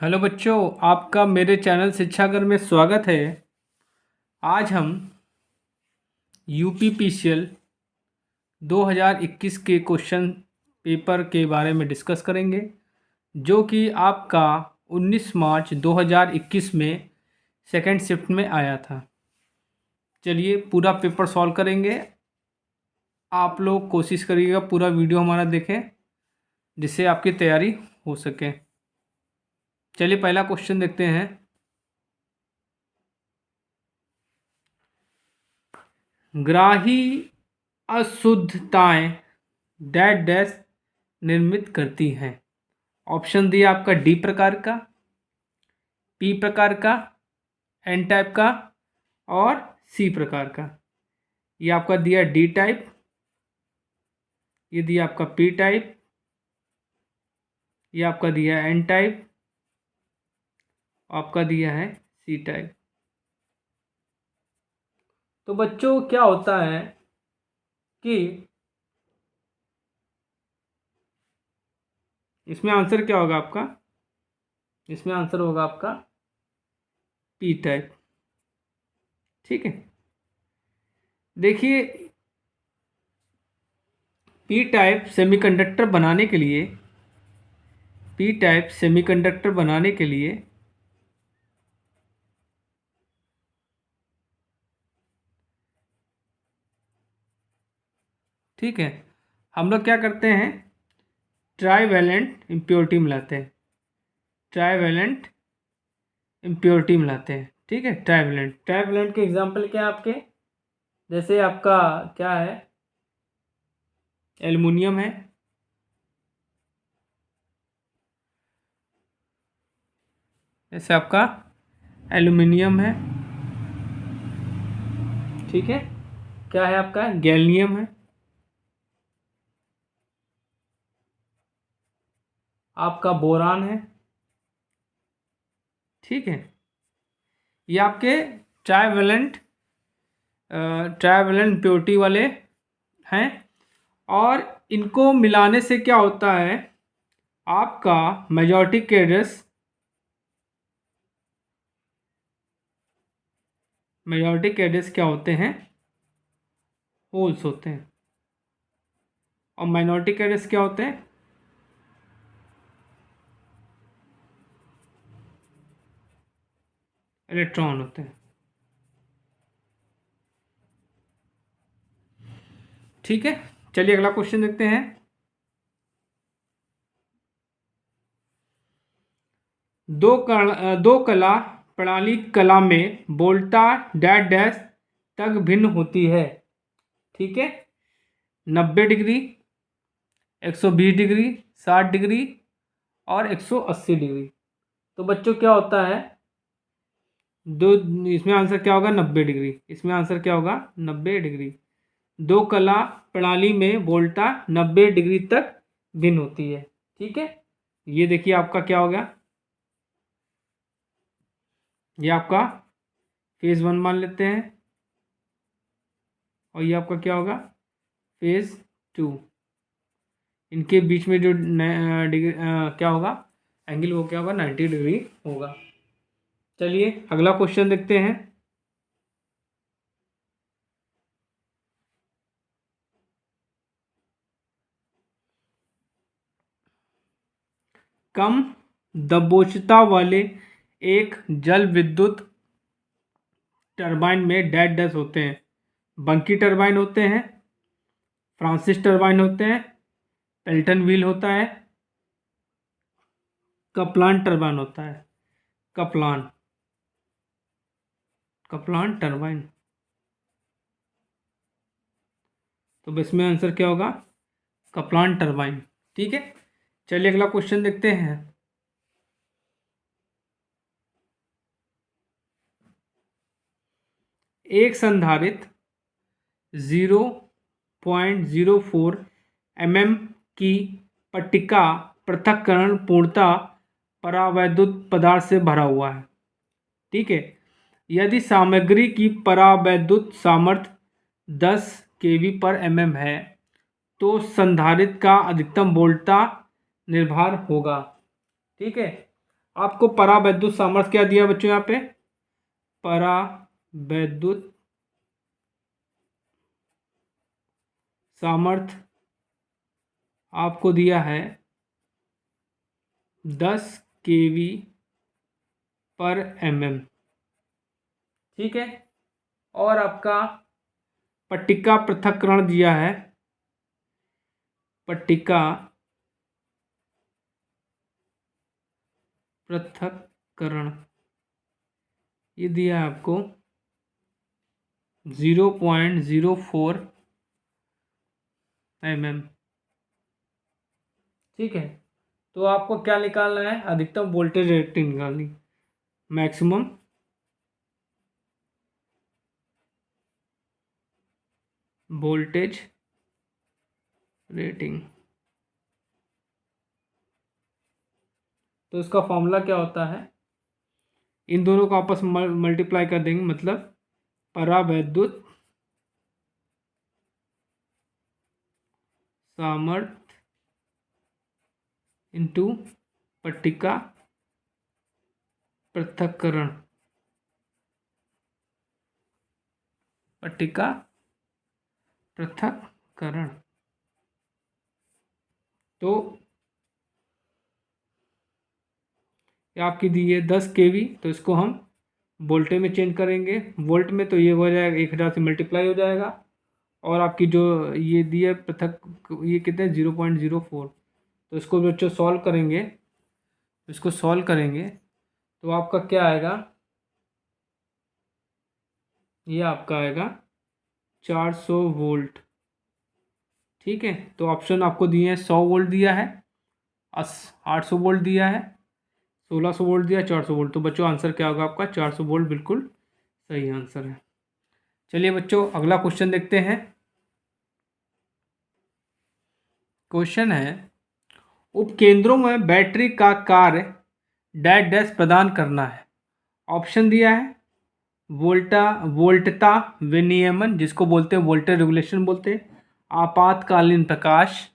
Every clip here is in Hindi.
हेलो बच्चों, आपका मेरे चैनल शिक्षागर में स्वागत है। आज हम यूपीपीसीएल 2021 के क्वेश्चन पेपर के बारे में डिस्कस करेंगे, जो कि आपका 19 मार्च 2021 में सेकंड शिफ्ट में आया था। चलिए पूरा पेपर सॉल्व करेंगे। आप लोग कोशिश करिएगा पूरा वीडियो हमारा देखें, जिससे आपकी तैयारी हो सके। चलिए पहला क्वेश्चन देखते हैं। ग्राही अशुद्धताएं डैश डैश निर्मित करती हैं। ऑप्शन दिया आपका डी प्रकार का, पी प्रकार का, एन टाइप का और सी प्रकार का। ये आपका दिया डी टाइप, ये दिया आपका पी टाइप, ये आपका दिया एन टाइप, आपका दिया है सी टाइप। तो बच्चों क्या होता है कि इसमें आंसर क्या होगा आपका? इसमें आंसर होगा आपका पी टाइप। ठीक है, देखिए पी टाइप सेमीकंडक्टर बनाने के लिए, पी टाइप सेमीकंडक्टर बनाने के लिए ठीक है, हम लोग क्या करते हैं, ट्राईवैलेंट इम्प्योरिटी मिलाते हैं। ट्राईवैलेंट इम्प्योरिटी मिलाते हैं। ठीक है, ट्राईवैलेंट के एग्जांपल क्या है आपके? जैसे आपका क्या है, एल्युमिनियम है, जैसे आपका एल्युमिनियम है। ठीक है, क्या है आपका? गैलियम है, आपका बोरान है। ठीक है, ये आपके ट्राईवैलेंट इम्प्योरिटी वाले हैं। और इनको मिलाने से क्या होता है, आपका मेजॉरिटी कैरियर्स, क्या होते हैं? होल्स होते हैं। और माइनॉरिटी कैरियर्स क्या होते हैं? इलेक्ट्रॉन होते हैं। ठीक है, चलिए अगला क्वेश्चन देखते हैं। दो कला प्रणाली कला में वोल्टा डैश डैश तक भिन्न होती है। ठीक है, 90 डिग्री, 120 डिग्री, 60 डिग्री और 180 डिग्री। तो बच्चों क्या होता है, दो, इसमें आंसर क्या होगा? 90 डिग्री। इसमें आंसर क्या होगा? 90 डिग्री। दो कला प्रणाली में वोल्टा 90 डिग्री तक भिन्न होती है। ठीक है, ये देखिए आपका क्या हो गया, ये आपका फेज 1 मान लेते हैं, और ये आपका क्या होगा? फेज 2। इनके बीच में जो डिग्री क्या होगा, एंगल, वो क्या होगा? 90 डिग्री होगा। चलिए अगला क्वेश्चन देखते हैं। कम दबोचता वाले एक जल विद्युत टरबाइन में डैश डैश होते हैं। बंकी टरबाइन होते हैं, फ्रांसिस टरबाइन होते हैं, पेल्टन व्हील होता है, कपलान टरबाइन होता है। Kaplan Kaplan turbine. तो इसमें आंसर क्या होगा? Kaplan turbine. ठीक है, चलिए अगला क्वेश्चन देखते हैं। एक संधारित्र 0.04 mm की पट्टिका पृथक्करण पूर्णतः परावैद्युत पदार्थ से भरा हुआ है। ठीक है, यदि सामग्री की परावैद्युत सामर्थ्य 10 kV पर mm है, तो संधारित्र का अधिकतम वोल्टता निर्भर होगा। ठीक है, आपको परावैद्युत सामर्थ्य क्या दिया बच्चों यहाँ पे? परावैद्युत सामर्थ्य आपको दिया है 10 kV पर mm, ठीक है। और आपका पट्टिका पृथक्करण दिया है, पट्टिका पृथक्करण ये दिया है आपको 0.04 mm, ठीक है। तो आपको क्या निकालना है? अधिकतम वोल्टेज रेटिंग निकालनी, मैक्सिमम वोल्टेज रेटिंग। तो इसका फॉर्मूला क्या होता है? इन दोनों को आपस में मल्टीप्लाई कर देंगे, मतलब परावैद्युत सामर्थ्य इंटू पट्टिका पृथक्करण, पट्टिका पृथक्करण। तो ये आपकी दी है 10 kV, तो इसको हम वोल्टे में चेंज करेंगे। वोल्ट में तो ये हो जाएगा 1000 से मल्टीप्लाई हो जाएगा। और आपकी जो ये दी है पृथक, ये कितने 0.04, तो इसको बच्चों सॉल्व करेंगे, इसको सॉल्व करेंगे तो आपका क्या आएगा? ये आपका आएगा 400 वोल्ट, ठीक है। तो ऑप्शन आपको दिए हैं 100 वोल्ट दिया है, 800 वोल्ट दिया है, 1600 वोल्ट दिया, 400 वोल्ट। तो बच्चों आंसर क्या होगा आपका? 400 वोल्ट बिल्कुल सही आंसर है। चलिए बच्चों अगला क्वेश्चन देखते हैं। क्वेश्चन है, उपकेंद्रों में बैटरी का कार्य डैश डैश प्रदान करना है। ऑप्शन दिया है वोल्टता विनियमन, जिसको बोलते हैं वोल्टेज रेगुलेशन बोलते हैं, आपातकालीन प्रकाश,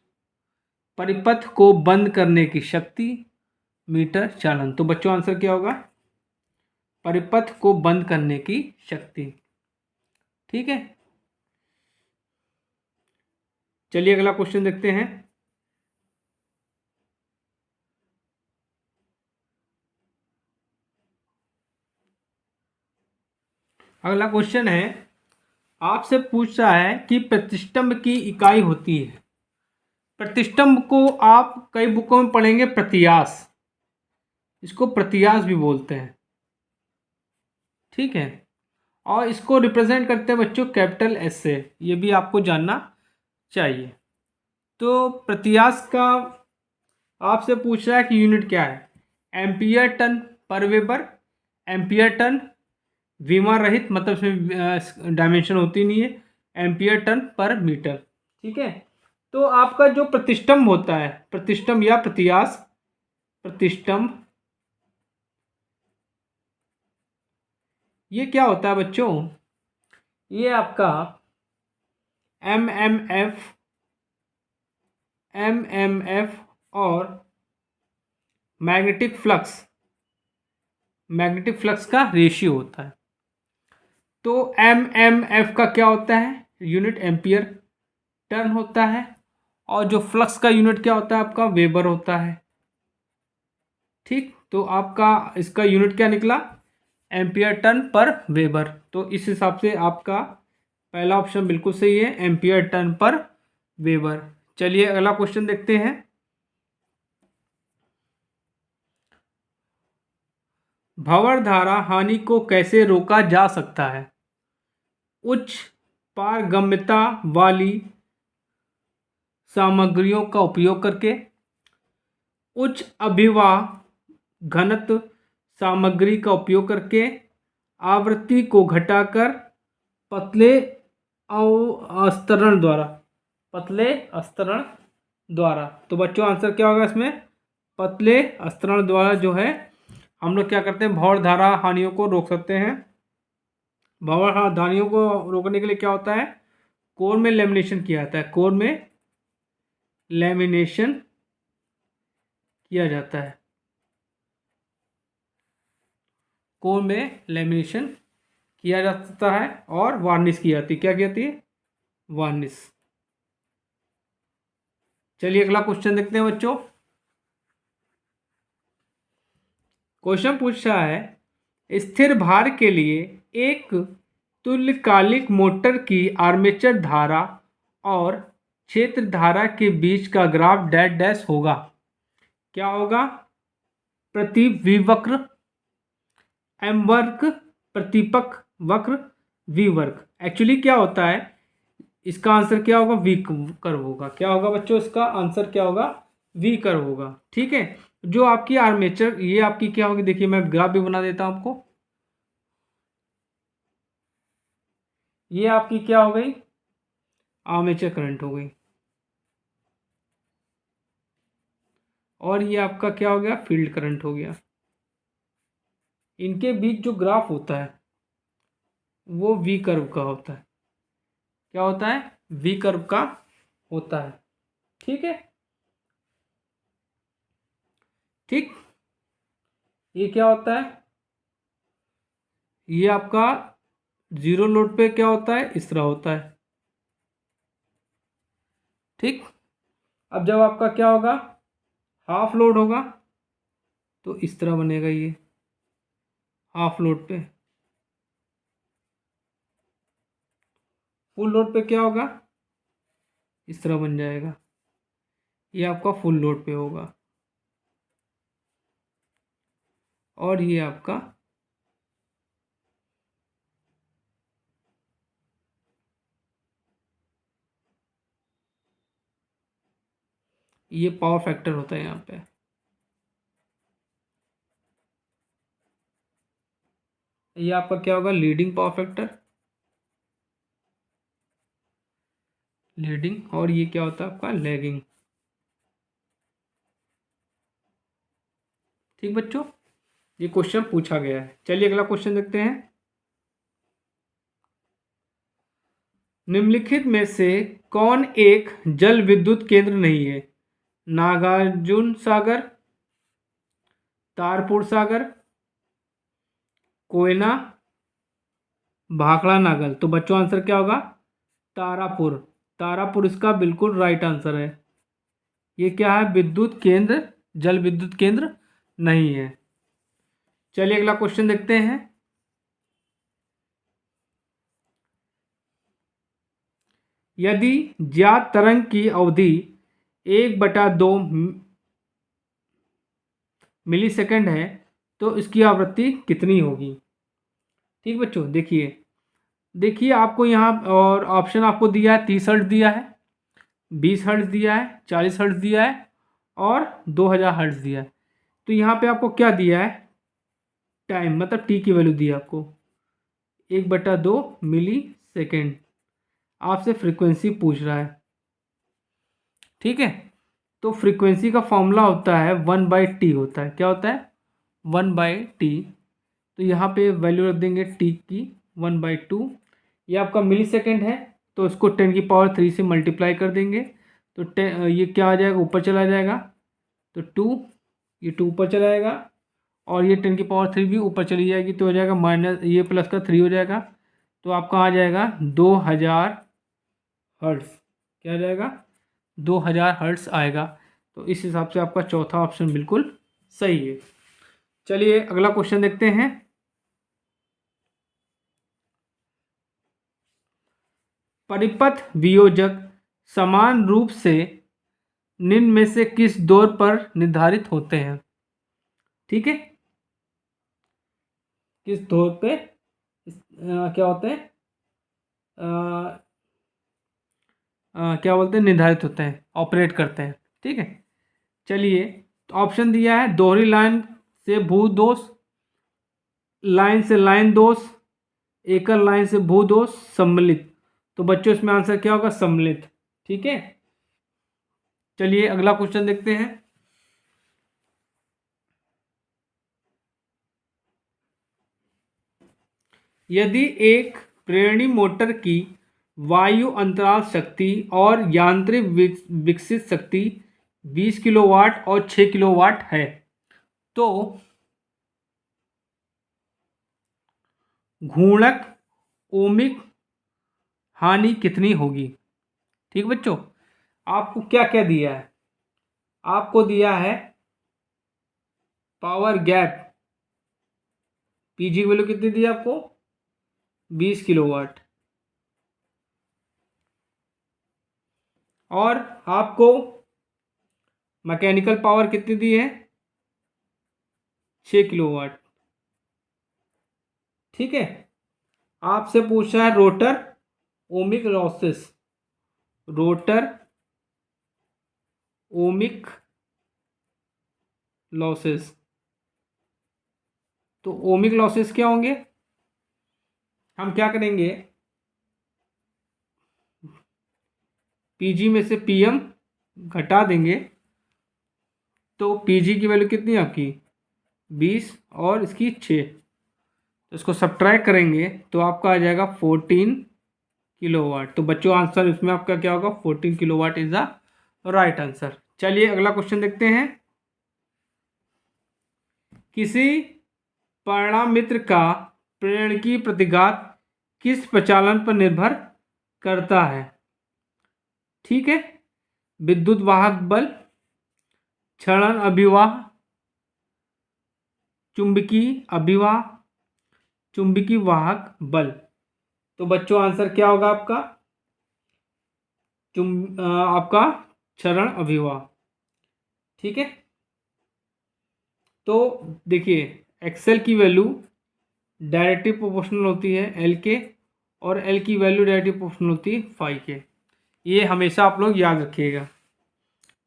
परिपथ को बंद करने की शक्ति, मीटर चालन। तो बच्चों आंसर क्या होगा? परिपथ को बंद करने की शक्ति, ठीक है। चलिए अगला क्वेश्चन देखते हैं। अगला क्वेश्चन है, आपसे पूछ रहा है कि प्रतिष्ठम्भ की इकाई होती है। प्रतिष्ठम्भ को आप कई बुकों में पढ़ेंगे प्रतियास, इसको प्रतियास भी बोलते हैं, ठीक है। और इसको रिप्रेजेंट करते हैं बच्चों कैपिटल एस से, ये भी आपको जानना चाहिए। तो प्रतियास का आपसे पूछ रहा है कि यूनिट क्या है? एम्पियर टन पर वेबर, एम्पियर टन विमा रहित, मतलब इसमें डायमेंशन होती नहीं है, एम्पियर टन पर मीटर, ठीक है। तो आपका जो प्रतिष्ठम्भ होता है, प्रतिष्ठम्भ या प्रतियास, प्रतिष्ठम्भ ये क्या होता है बच्चों? ये आपका एमएमएफ और मैग्नेटिक फ्लक्स का रेशियो होता है। तो एमएमएफ का क्या होता है? यूनिट एम्पियर टर्न होता है। और जो फ्लक्स का यूनिट क्या होता है आपका? वेबर होता है, ठीक। तो आपका इसका यूनिट क्या निकला? एम्पियर टर्न पर वेबर। तो इस हिसाब से आपका पहला ऑप्शन बिल्कुल सही है, एम्पियर टर्न पर वेबर। चलिए अगला क्वेश्चन देखते हैं। भंवर धारा हानि को कैसे रोका जा सकता है? उच्च पारगम्यता वाली सामग्रियों का उपयोग करके, उच्च अभिवाह घनत्व सामग्री का उपयोग करके, आवृत्ति को घटाकर, पतले अस्तरण द्वारा, पतले अस्तरण द्वारा। तो बच्चों आंसर क्या होगा इसमें? पतले अस्तरण द्वारा जो है हम लोग क्या करते हैं, भंवर धारा हानियों को रोक सकते हैं। भंवर हानियों को रोकने के लिए क्या होता है? कोर में लेमिनेशन किया जाता है, कोर में लेमिनेशन किया जाता है, कोर में लेमिनेशन किया जाता है और वार्निश की जाती है। क्या की जाती है? वार्निश। चलिए अगला क्वेश्चन देखते हैं बच्चों। क्वेश्चन पूछ रहा है स्थिर भार के लिए एक तुल्यकालिक मोटर की आर्मेचर धारा और क्षेत्र धारा के बीच का ग्राफ डैश डैश होगा। क्या होगा? प्रति विवक्र, एम वर्ग, प्रतिपक वक्र, वी वर्ग। एक्चुअली क्या होता है, इसका आंसर क्या होगा? वी कर्व होगा। क्या होगा बच्चों? इसका आंसर क्या होगा? वी कर्व होगा। ठीक है। जो आपकी आर्मेचर, ये आपकी क्या होगी? देखिए मैं ग्राफ भी बना देता हूं आपको। ये आपकी क्या हो गई? आर्मेचर करंट हो गई। और ये आपका क्या हो गया? फील्ड करंट हो गया। इनके बीच जो ग्राफ होता है वो वी कर्व का होता है। क्या होता है? वी कर्व का होता है। ठीक है। ठीक। ये क्या होता है? ये आपका जीरो लोड पे क्या होता है? इस तरह होता है। ठीक। अब जब आपका क्या होगा? हाफ लोड होगा तो इस तरह बनेगा ये। हाफ लोड पे। फुल लोड पे क्या होगा? इस तरह बन जाएगा। ये आपका फुल लोड पे होगा। और ये आपका ये पावर फैक्टर होता है यहाँ पे। ये आपका क्या होगा? Leading power factor. लीडिंग। और ये क्या होता है आपका? लैगिंग। ठीक बच्चों, ये क्वेश्चन पूछा गया है। चलिए अगला क्वेश्चन देखते हैं। निम्नलिखित में से कौन एक जल विद्युत केंद्र नहीं है? नागार्जुन सागर, तारपुर सागर, कोयना, भाखड़ा नागल। तो बच्चों आंसर क्या होगा? तारापुर। तारापुर इसका बिल्कुल राइट आंसर है। ये क्या है? विद्युत केंद्र, जल विद्युत केंद्र नहीं है। चलिए अगला क्वेश्चन देखते हैं। यदि ज्ञात तरंग की अवधि 1/2 मिली सेकेंड है तो इसकी आवृत्ति कितनी होगी? ठीक बच्चों, देखिए देखिए आपको यहाँ और ऑप्शन आपको दिया है, 30 हर्ट्ज दिया है, 20 हर्ट्ज दिया है, 40 हर्ट्ज दिया है और 2000 हर्ट्ज दिया है। तो यहाँ पे आपको क्या दिया है? टाइम, मतलब टी की वैल्यू दी है आपको 1/2 मिली सेकेंड। आपसे फ्रीक्वेंसी पूछ रहा है। ठीक है। तो फ्रीक्वेंसी का फॉर्मूला होता है 1/t होता है। क्या होता है? 1/t। तो यहाँ पे वैल्यू रख देंगे टी की 1/2। ये आपका मिली सेकेंड है तो इसको 10⁻³ से मल्टीप्लाई कर देंगे तो ये क्या आ जाएगा? ऊपर चला जाएगा तो 2, ये 2 ऊपर चला जाएगा और ये 10⁻³ भी ऊपर चली जाएगी तो हो जाएगा माइनस, ये प्लस का 3 हो जाएगा। तो आपका आ जाएगा 2000 हर्ट्ज। क्या आ जाएगा? 2000 हर्ट्ज आएगा। तो इस हिसाब से आपका चौथा ऑप्शन बिल्कुल सही है। चलिए अगला क्वेश्चन देखते हैं। परिपथ वियोजक समान रूप से निम्न में से किस दौर पर निर्धारित होते हैं? ठीक है। किस दौर पे क्या होते हैं? क्या बोलते हैं? निर्धारित होते हैं, ऑपरेट करते हैं। ठीक है। चलिए, तो ऑप्शन दिया है दोहरी लाइन से भू दोष, लाइन से लाइन दोष, एकल लाइन से भू दोष, सम्मिलित। तो बच्चों इसमें आंसर क्या होगा? सम्मिलित। ठीक है। चलिए अगला क्वेश्चन देखते हैं। यदि एक प्रेरणी मोटर की वायु अंतराल शक्ति और यांत्रिक विकसित शक्ति 20 किलोवाट और 6 किलोवाट है तो घूर्णक ओमिक हानि कितनी होगी। ठीक बच्चों, आपको क्या क्या दिया है, आपको दिया है पावर गैप, पीजी की वैल्यू कितनी दी आपको 20 किलोवाट, और आपको मैकेनिकल पावर कितनी दी है 6 किलोवाट। ठीक है, आपसे पूछा है rotor ohmic losses, rotor ohmic losses, तो ओमिक लॉसेस क्या होंगे, हम क्या करेंगे, पीजी में से पीएम घटा देंगे, तो पीजी की वैल्यू कितनी है आपकी 20 और इसकी 6, तो इसको सब्ट्रैक्ट करेंगे तो आपका आ जाएगा 14 किलोवाट। तो बच्चों आंसर इसमें आपका क्या होगा 14 kilowatt is the right answer. चलिए अगला क्वेश्चन देखते हैं। किसी परिणामित्र का प्रेरणकी प्रतिघात किस प्रचालन पर निर्भर करता है। ठीक है, विद्युत वाहक बल, क्षरण अभिवाह, चुंबकीय अभिवाह, चुंबकीय वाहक बल। तो बच्चों आंसर क्या होगा आपका आपका क्षरण अभिवाह। ठीक है, तो देखिए एक्सेल की वैल्यू डायरेक्टली प्रोपोर्शनल होती है एल के, और एल की वैल्यू डायरेक्टली प्रोपोर्शनल होती है फाई के, ये हमेशा आप लोग याद रखिएगा।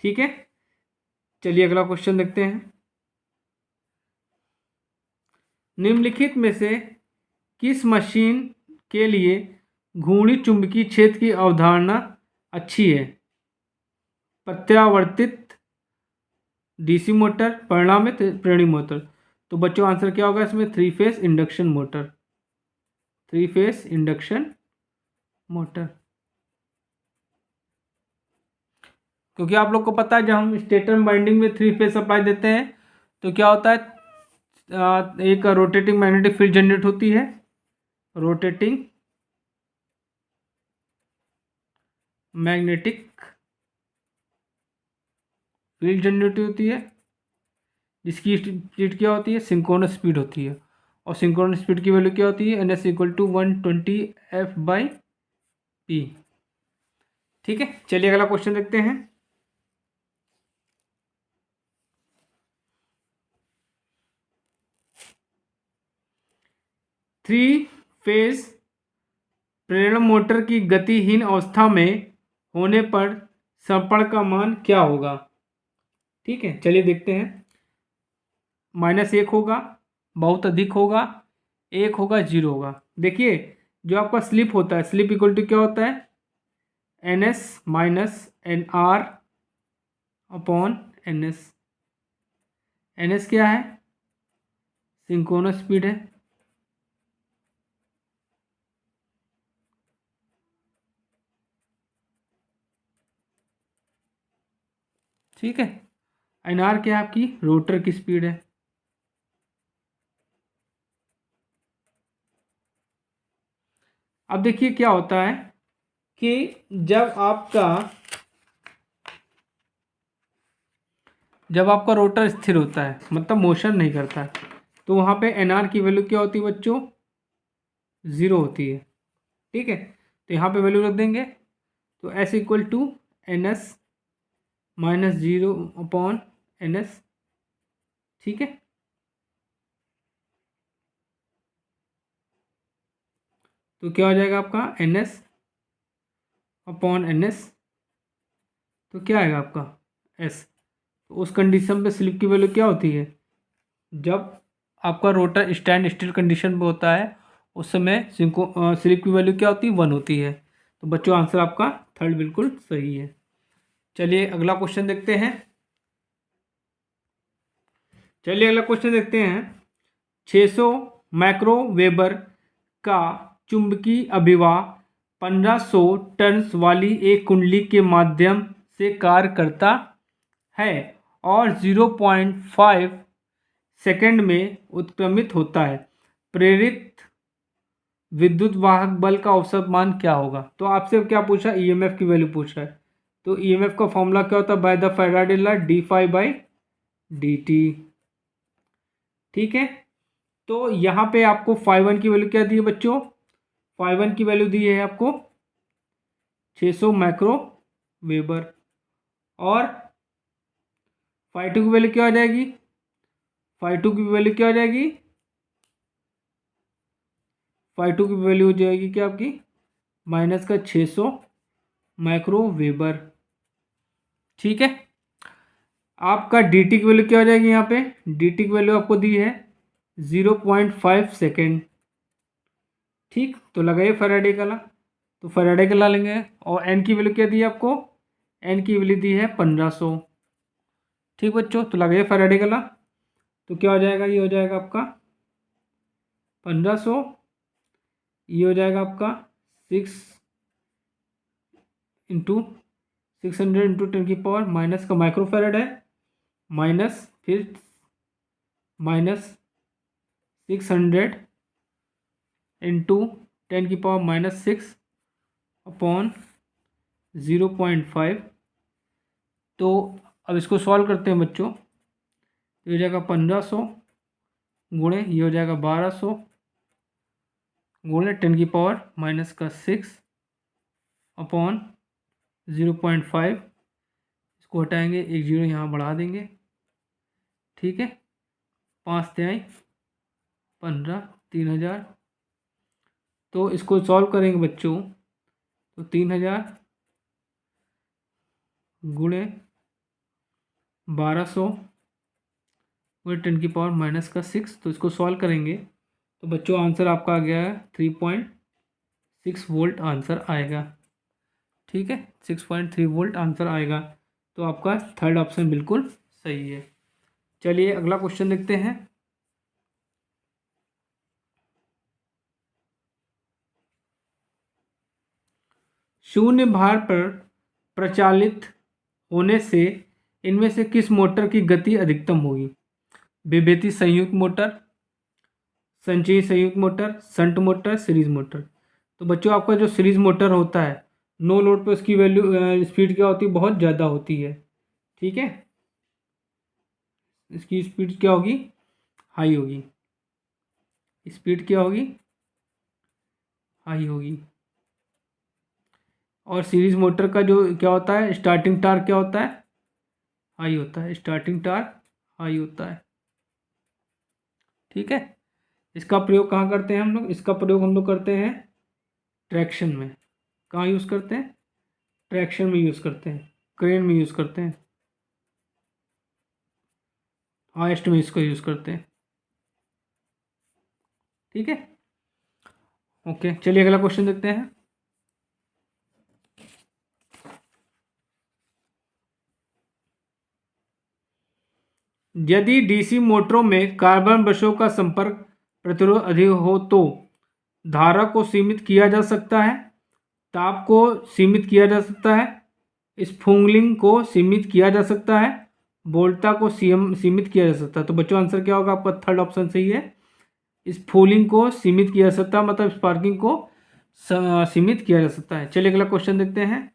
ठीक है, चलिए अगला क्वेश्चन देखते हैं। निम्नलिखित में से किस मशीन के लिए घूर्णी चुंबकीय क्षेत्र की अवधारणा अच्छी है। प्रत्यावर्तित डीसी मोटर, परिणामित प्रेरणी मोटर। तो बच्चों आंसर क्या होगा इसमें 3 phase induction motor, 3 phase induction motor. क्योंकि आप लोग को पता है जब हम स्टेटर वाइंडिंग में 3 फेस सप्लाई देते हैं तो क्या होता है, एक रोटेटिंग मैग्नेटिक फील्ड जनरेट होती है, रोटेटिंग मैग्नेटिक फील्ड जनरेट होती है, जिसकी स्पीड क्या होती है सिंक्रोनस स्पीड होती है, और सिंक्रोनस स्पीड की वैल्यू क्या होती है NS इक्वल टू 120 F/P। ठीक है, चलिए अगला क्वेश्चन देखते हैं। थ्री फेज प्रेरण मोटर की गतिहीन अवस्था में होने पर समर्पण का मान क्या होगा। ठीक है, चलिए देखते हैं। -1 होगा, बहुत अधिक होगा, 1 होगा, 0 होगा। देखिए जो आपका स्लिप होता है, स्लिप इक्वल टू क्या होता है NS minus NR upon NS। NS क्या है सिंक्रोनस स्पीड है, ठीक है। NR क्या है आपकी रोटर की स्पीड है। अब देखिए क्या होता है कि जब आपका रोटर स्थिर होता है मतलब मोशन नहीं करता है, तो वहाँ पे NR की वैल्यू क्या होती है बच्चों 0 होती है। ठीक है, तो यहाँ पे वैल्यू रख देंगे, तो S equal to NS minus 0 upon NS। ठीक है, तो क्या हो जाएगा आपका NS अपॉन NS, तो क्या आएगा आपका S। तो उस कंडीशन पे स्लिप की वैल्यू क्या होती है, जब आपका रोटर स्टैंड स्टिल कंडीशन पे होता है उस समय स्लिप की वैल्यू क्या होती है 1 होती है। तो बच्चों आंसर आपका थर्ड बिल्कुल सही है। चलिए अगला क्वेश्चन देखते हैं। 600 माइक्रोवेबर का चुंबकीय अभिवाह 1500 टर्न्स वाली एक कुंडली के माध्यम से कार्य करता है और 0.5 सेकंड में उत्क्रमित होता है। प्रेरित विद्युत वाहक बल का औसत मान क्या होगा। तो आपसे क्या पूछा, ईएमएफ की वैल्यू पूछ रहा है। तो ईएमएफ का फॉर्मूला क्या होता है, by the Faraday law, d phi by d t. ठीक है, तो यहाँ पे आपको फाई वन की वैल्यू क्या दी है बच्चों, फाई वन की वैल्यू दी है आपको 600 माइक्रो वेबर, और फाई टू की वैल्यू क्या हो जाएगी, फाई टू की वैल्यू क्या हो जाएगी, फाई टू की वैल्यू हो जाएगी क्या आपकी माइनस का 600 माइक्रो वेबर। ठीक है, आपका डी टी की वैल्यू क्या हो जाएगी, यहाँ पे डी टी की वैल्यू आपको दी है 0.5 सेकेंड। ठीक, तो लगाइए फैराडे का लॉ, तो फैराडे का लॉ लेंगे, और एन की वैल्यू क्या दी है आपको, एन की वैल्यू दी है 1500। ठीक बच्चों, तो लगाइए फैराडे का लॉ, तो क्या हो जाएगा, ये हो जाएगा आपका 1500, ये हो जाएगा आपका 6 × 10⁻⁻, माइनस का माइक्रो फैराड है, माइनस फिर माइनस 600 × 10⁻⁻6 अपॉन 0.5। तो अब इसको सॉल्व करते हैं बच्चों, तो ये हो जाएगा 1500 गुणे, ये हो जाएगा 1200 गुणे 10⁻⁻6 अपॉन 0.5। इसको हटाएंगे, एक जीरो यहाँ बढ़ा देंगे। ठीक है, 5 तिहाई 15, 3000। तो इसको सॉल्व करेंगे बच्चों, तो 3000 गुणे 1200 गुणे 10⁻⁻6। तो इसको सॉल्व करेंगे तो बच्चों आंसर आपका आ गया है 3.6 वोल्ट आंसर आएगा। ठीक है, 6.3 वोल्ट आंसर आएगा। तो आपका थर्ड ऑप्शन बिल्कुल सही है। चलिए अगला क्वेश्चन देखते हैं। शून्य भार पर प्रचालित होने से इनमें से किस मोटर की गति अधिकतम होगी। विभेदी संयुक्त मोटर, संचयी संयुक्त motor, shunt motor, series motor. तो बच्चों आपका जो सीरीज मोटर होता है, नो लोड पे उसकी वैल्यू स्पीड क्या होती है, बहुत ज़्यादा होती है। ठीक है, इसकी स्पीड क्या होगी, हाई होगी। स्पीड क्या होगी, हाई होगी। और सीरीज मोटर का जो क्या होता है, स्टार्टिंग टार्क क्या होता है, हाई होता है। स्टार्टिंग टार्क हाई होता है। ठीक है, इसका प्रयोग कहाँ करते हैं हम लोग, इसका प्रयोग हम लोग करते हैं ट्रैक्शन में। कहाँ यूज़ करते हैं, ट्रैक्शन में यूज़ करते हैं, क्रेन में यूज़ करते हैं, हाइस्ट में इसको यूज़ करते हैं। ठीक है, ओके, चलिए अगला क्वेश्चन देखते हैं। यदि डीसी मोटरों में कार्बन ब्रशों का संपर्क प्रतिरोध अधिक हो तो धारा को सीमित किया जा सकता है, ताप को सीमित किया जा सकता है, स्पूलिंग को सीमित किया जा सकता है, वोल्टता को सीमित किया जा सकता है। तो बच्चों आंसर क्या होगा आपका, थर्ड ऑप्शन सही है। स्पूलिंग को सीमित किया जा सकता है, मतलब स्पार्किंग को सीमित किया जा सकता है। चलिए अगला क्वेश्चन देखते हैं।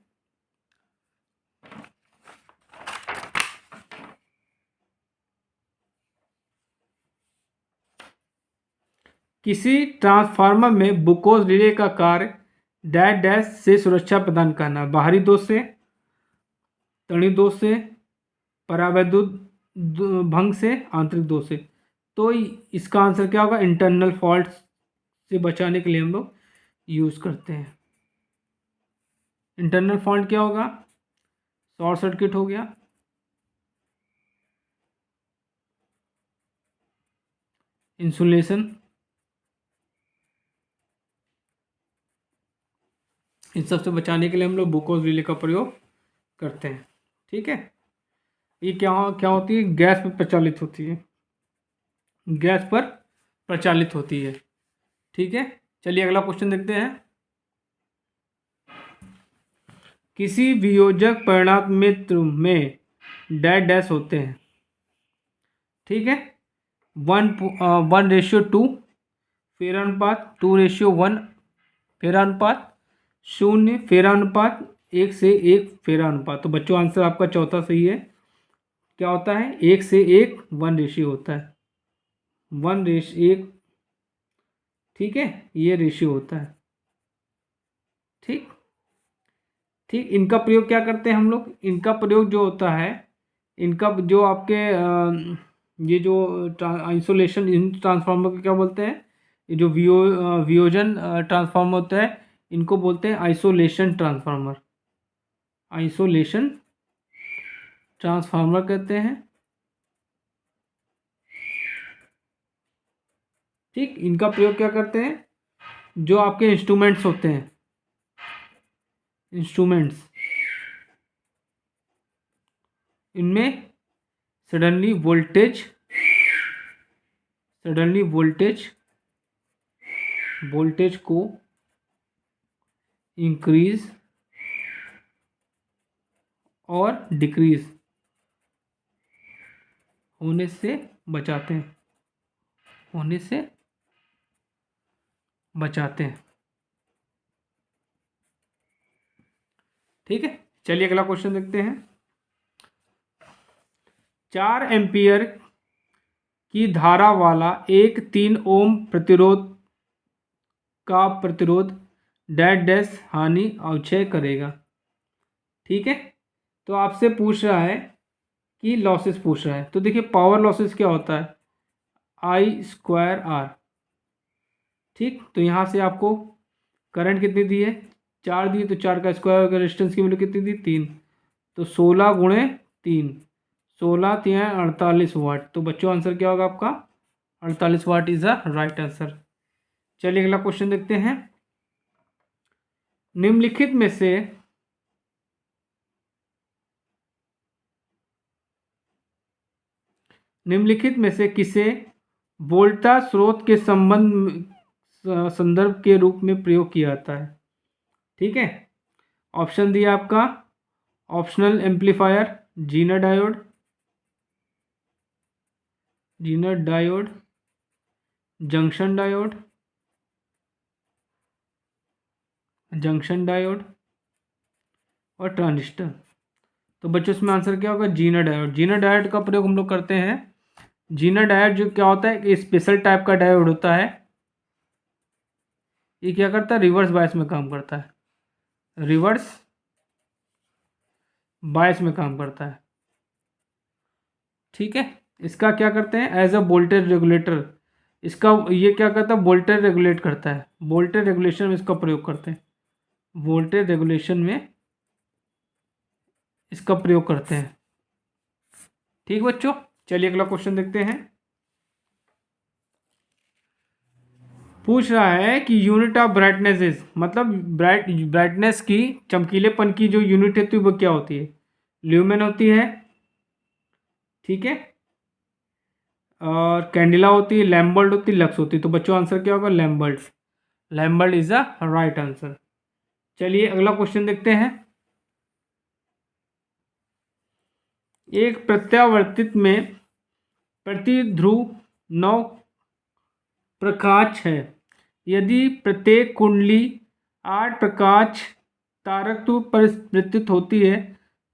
किसी ट्रांसफार्मर में बुकोज रिले का कार्य डैश डैश से सुरक्षा प्रदान करना, बाहरी दोष से, तणिक दोष से, परावैद्युत भंग से, आंतरिक दोष से। तो इसका आंसर क्या होगा, इंटरनल फॉल्ट से बचाने के लिए हम लोग यूज़ करते हैं। इंटरनल फॉल्ट क्या होगा, शॉर्ट सर्किट हो गया, इंसुलेशन, इन सब से बचाने के लिए हम लोग बुकोज रिले का प्रयोग करते हैं। ठीक है, ये क्या क्या होती है, गैस पर प्रचालित होती है, गैस पर प्रचालित होती है। ठीक है, चलिए अगला क्वेश्चन देखते हैं। किसी वियोजक परिणामित्र में डैश डैश होते हैं। ठीक है, 1:2, फेरानुपात 2:1, फेरानुपात 0, फेरानुपात 1:1, फेरानुपात। तो बच्चों आंसर आपका चौथा सही है। क्या होता है? 1:1 1 रेशियो होता है, 1:1। ठीक है, ये रेशियो होता है। ठीक ठीक, इनका प्रयोग क्या करते हैं हम लोग? इनका प्रयोग जो होता है, इनका जो आपके ये जो आइसोलेशन इन ट्रांसफार्मर को क्या बोलते हैं? ये जो वियोजन ट्रांसफार्मर होता है, इनको बोलते हैं आइसोलेशन ट्रांसफार्मर। आइसोलेशन ट्रांसफार्मर कहते हैं। ठीक, इनका प्रयोग क्या करते हैं? जो आपके इंस्ट्रूमेंट्स होते हैं, इंस्ट्रूमेंट्स, इनमें सडनली वोल्टेज को इंक्रीज और डिक्रीज होने से बचाते हैं, ठीक है, चलिए अगला क्वेश्चन देखते हैं। 4 एम्पियर की धारा वाला एक 3 ओम प्रतिरोध डैश डैश हानि अवक्षय करेगा। ठीक है, तो आपसे पूछ रहा है कि लॉसेस पूछ रहा है। तो देखिए पावर लॉसेस क्या होता है? I²R। ठीक, तो यहाँ से आपको करंट कितनी दी है? 4 दी, तो 4 का स्क्वायर, रेजिस्टेंस की वैल्यू कितनी दी? 3, तो 16 गुणे 3, 16 3 48 वाट। तो बच्चों आंसर क्या होगा आपका? 48 what is the right answer. चलिए अगला क्वेश्चन देखते हैं। निम्नलिखित में से किसे वोल्टा स्रोत के संदर्भ के रूप में प्रयोग किया जाता है? ठीक है, ऑप्शन दिया आपका, optional amplifier, Zener diode, junction diode और ट्रांजिस्टर। तो बच्चों इसमें आंसर क्या होगा? जीनर डायोड का प्रयोग हम लोग करते हैं। जीनर डायोड जो क्या होता है कि स्पेशल टाइप का डायोड होता है। ये क्या करता है? रिवर्स बायस में काम करता है, ठीक है, इसका क्या करते हैं? एज अ वोल्टेज रेगुलेटर, इसका ये क्या करता है? वोल्टेज रेगुलेट करता है, वोल्टेज रेगुलेशन में इसका प्रयोग करते हैं, वोल्टेज रेगुलेशन में इसका प्रयोग करते हैं। ठीक बच्चों, चलिए अगला क्वेश्चन देखते हैं। पूछ रहा है कि यूनिट ऑफ ब्राइटनेस इज, मतलब ब्राइटनेस की, चमकीलेपन की जो यूनिट होती है वो क्या होती है? ल्यूमेन होती है, ठीक है, और कैंडिला होती है, लैम्बर्ट होती है, लक्स होती है। तो बच्चों आंसर क्या होगा? Lambert is the right answer. चलिए अगला क्वेश्चन देखते हैं। एक प्रत्यावर्तित में प्रति ध्रुव 9 प्रकाश है। यदि प्रत्येक कुंडली 8 प्रकाश तारकत्व पर विस्तृत होती है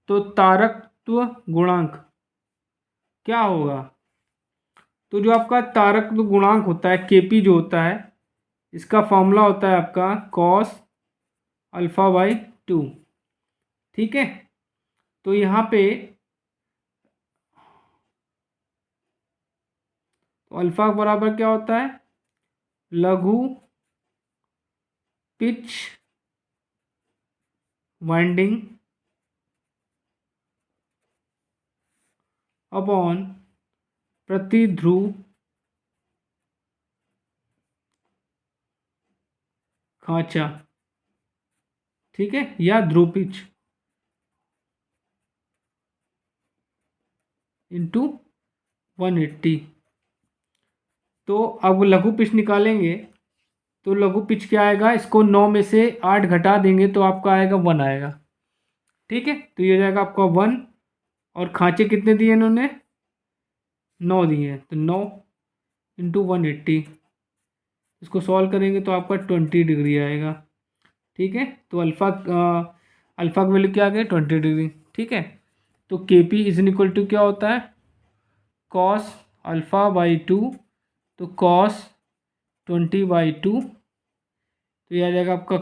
तो तारकत्व गुणांक क्या होगा? तो जो आपका तारकत्व गुणांक होता है, केपी जो होता है, इसका फॉर्मूला होता है आपका cos α/2। ठीक है, तो यहाँ पे तो अल्फा बराबर क्या होता है? लघु पिच वाइंडिंग अपॉन प्रति ध्रुव खांचा, ठीक है, या ध्रुव पिच इंटू 180। तो अब लघु पिच निकालेंगे तो लघु पिच क्या आएगा? इसको 9 में से 8 घटा देंगे तो आपका आएगा 1 आएगा। ठीक है, तो ये जाएगा आपका 1, और खांचे कितने दिए इन्होंने? 9 दिए हैं, तो 9 इंटू 180, इसको सॉल्व करेंगे तो आपका 20 डिग्री आएगा। ठीक है, तो अल्फ़ा का वैल्यू क्या आ गया 20 डिग्री। ठीक है, तो के पी इज इक्वल टू क्या होता है कॉस अल्फ़ा बाई 2, तो कॉस 20/2, तो ये आ जाएगा आपका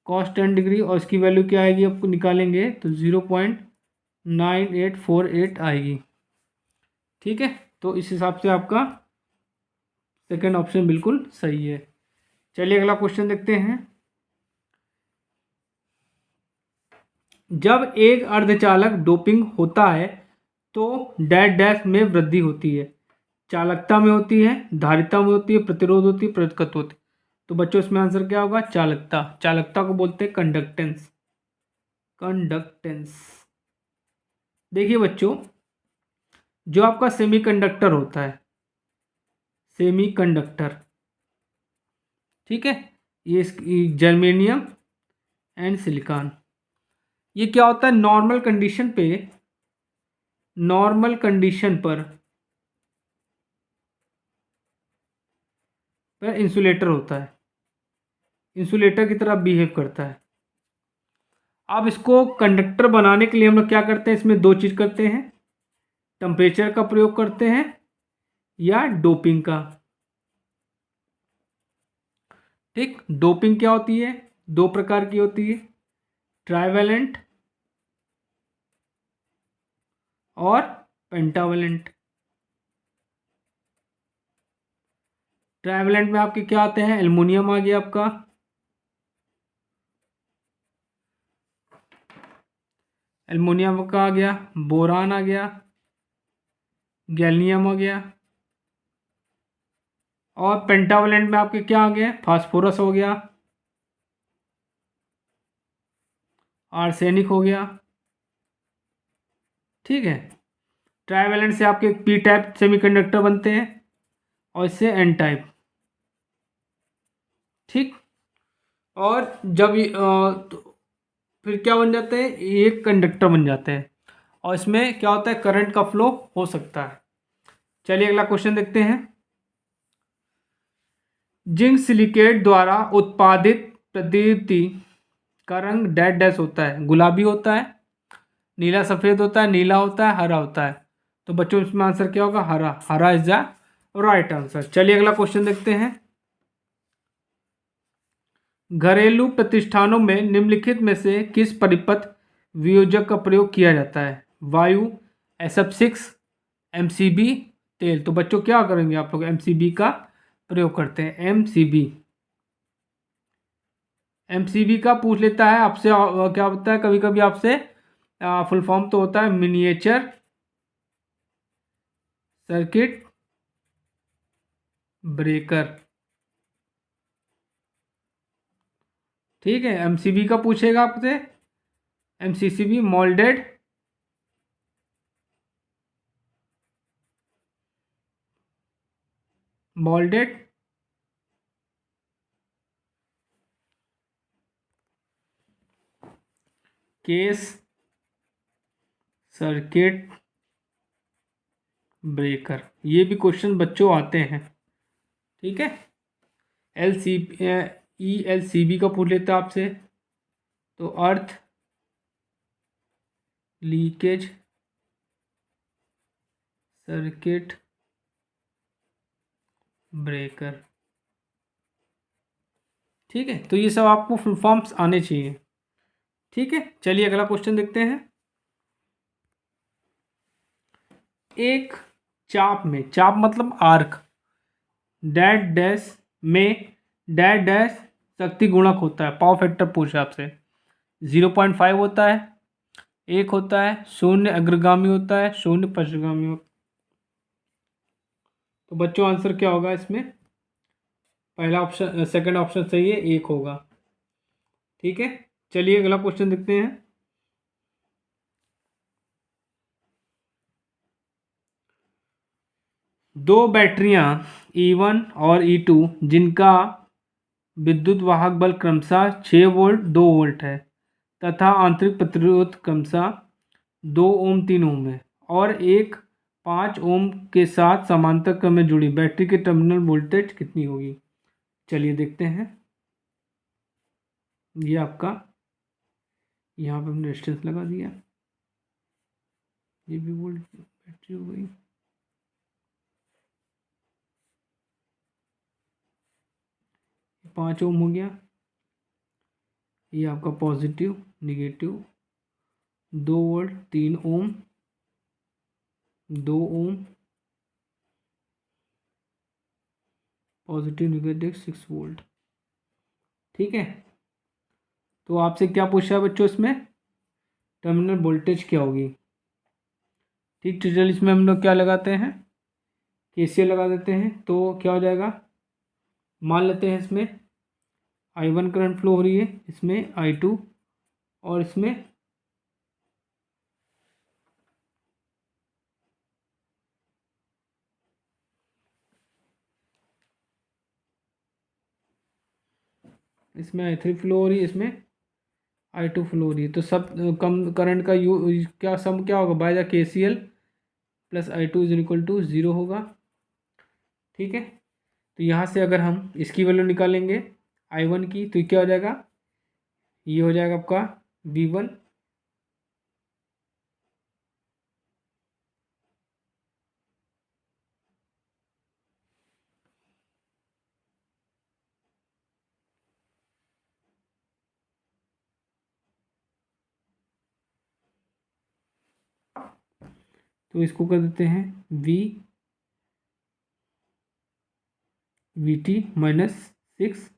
कॉस 10 डिग्री, और इसकी वैल्यू क्या आएगी आपको निकालेंगे तो 0.9848 आएगी। ठीक है, तो इस हिसाब से आपका सेकेंड ऑप्शन बिल्कुल सही है। चलिए अगला क्वेश्चन देखते हैं। जब एक अर्धचालक डोपिंग होता है तो डैश डैश में वृद्धि होती है, चालकता में होती है, धारिता में होती है, प्रतिरोध होती है, प्रतिरोधकत्व होती है। तो बच्चों इसमें आंसर क्या होगा चालकता। चालकता को बोलते हैं कंडक्टेंस। देखिए बच्चों, जो आपका सेमीकंडक्टर होता है, सेमीकंडक्टर, ठीक है, ये जर्मेनियम एंड सिलिकॉन, ये क्या होता है नॉर्मल कंडीशन पर इंसुलेटर होता है, इंसुलेटर की तरह बिहेव करता है। अब इसको कंडक्टर बनाने के लिए हम लोग क्या करते हैं, इसमें दो चीज़ करते हैं, टेम्परेचर का प्रयोग करते हैं या डोपिंग का। ठीक, डोपिंग क्या होती है, दो प्रकार की होती है, ट्राइवेलेंट और पेंटावेलेंट। ट्राइवेलेंट में आपके क्या आते हैं, एल्युमिनियम आ गया आपका, एल्युमिनियम का आ गया, बोरान आ गया, गैलियम आ गया, और पेंटावेलेंट में आपके क्या आ गए, फास्फोरस हो गया, आर्सेनिक हो गया। ठीक है, ट्राइवेलेंट से आपके पी टाइप सेमीकंडक्टर बनते हैं और इससे एन टाइप। ठीक, और जब तो फिर क्या बन जाते हैं, एक कंडक्टर बन जाते हैं और इसमें क्या होता है करंट का फ्लो हो सकता है। चलिए अगला क्वेश्चन देखते हैं। जिंक सिलिकेट द्वारा उत्पादित प्रतिदीप्ति का रंग डैश डैश होता है, गुलाबी होता है, नीला सफ़ेद होता है, नीला होता है, हरा होता है। तो बच्चों इसमें आंसर क्या होगा हरा। हरा इज द राइट आंसर। चलिए अगला क्वेश्चन देखते हैं। घरेलू प्रतिष्ठानों में निम्नलिखित में से किस परिपथ वियोजक का प्रयोग किया जाता है, वायु, SF6, MCB, तेल। तो बच्चों क्या करेंगे आप लोग MCB का प्रयोग करते हैं। MCB का पूछ लेता है आपसे, क्या होता है कभी कभी आपसे फुल फॉर्म तो होता है मिनिएचर सर्किट ब्रेकर। ठीक है, MCB का पूछेगा आपसे, MCCB moulded case circuit breaker. ये भी क्वेश्चन बच्चों आते हैं। ठीक है, ELCB का पूछ लेता है आपसे, तो अर्थ लीकेज सर्किट ब्रेकर। ठीक है, तो ये सब आपको फुल फॉर्म्स आने चाहिए। ठीक है, चलिए अगला क्वेश्चन देखते हैं। एक चाप में, चाप मतलब आर्क, डैश डैश में डैश डैश शक्ति गुणक होता है, पावर फैक्टर पूछा आपसे, 0.5 होता है, 1 होता है, 0 अग्रगामी होता है, 0 पश्चगामी होता है। तो बच्चों आंसर क्या होगा इसमें, पहला ऑप्शन सेकंड ऑप्शन सही है, 1 होगा। ठीक है, चलिए अगला क्वेश्चन देखते हैं। दो बैटरियां E1 और E2 जिनका विद्युत वाहक बल क्रमशः 6 वोल्ट 2 वोल्ट है तथा आंतरिक प्रतिरोध क्रमशः 2 ओम 3 ओम है, और एक 5 ओम के साथ समांतर क्रम में जुड़ी बैटरी के टर्मिनल वोल्टेज कितनी होगी? चलिए देखते हैं। ये आपका यहाँ पे हमने रेजिस्टेंस लगा दिया, ये भी वोल्ट बैटरी हो गई। पाँच ओम हो गया, ये आपका पॉजिटिव निगेटिव, 2 वोल्ट, 3 ओम, 2 ओम, पॉजिटिव निगेटिव 6 वोल्ट। ठीक है, तो आपसे क्या पूछा है बच्चों इसमें? टर्मिनल वोल्टेज क्या होगी? ठीक, तो चलिए इसमें हम लोग क्या लगाते हैं, केसीएल लगा देते हैं। तो क्या हो जाएगा, मान लेते हैं इसमें I1 करंट फ्लो हो रही है, इसमें I2, और इसमें I3 फ्लो हो रही है, इसमें I2 फ्लो हो रही है। तो सब कम करंट का क्या सम क्या होगा, by the KCL plus I2 is equal to 0 होगा। ठीक है, तो यहाँ से अगर हम इसकी वैल्यू निकालेंगे I1 की, तो क्या हो जाएगा, ये हो जाएगा आपका V1 तो इसको कर देते हैं VT माइनस 6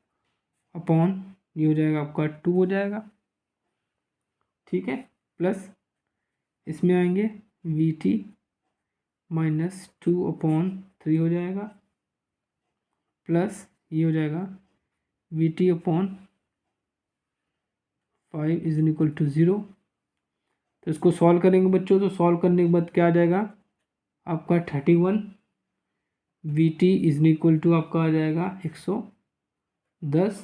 अपॉन, ये हो जाएगा आपका 2 हो जाएगा। ठीक है, प्लस इसमें आएंगे VT माइनस 2 अपॉन 3 हो जाएगा, प्लस ये हो जाएगा VT upon 5 is equal to 0। तो इसको सॉल्व करेंगे बच्चों, तो सॉल्व करने के बाद क्या आ जाएगा आपका 31, VT इज इक्वल टू आपका आ जाएगा 110।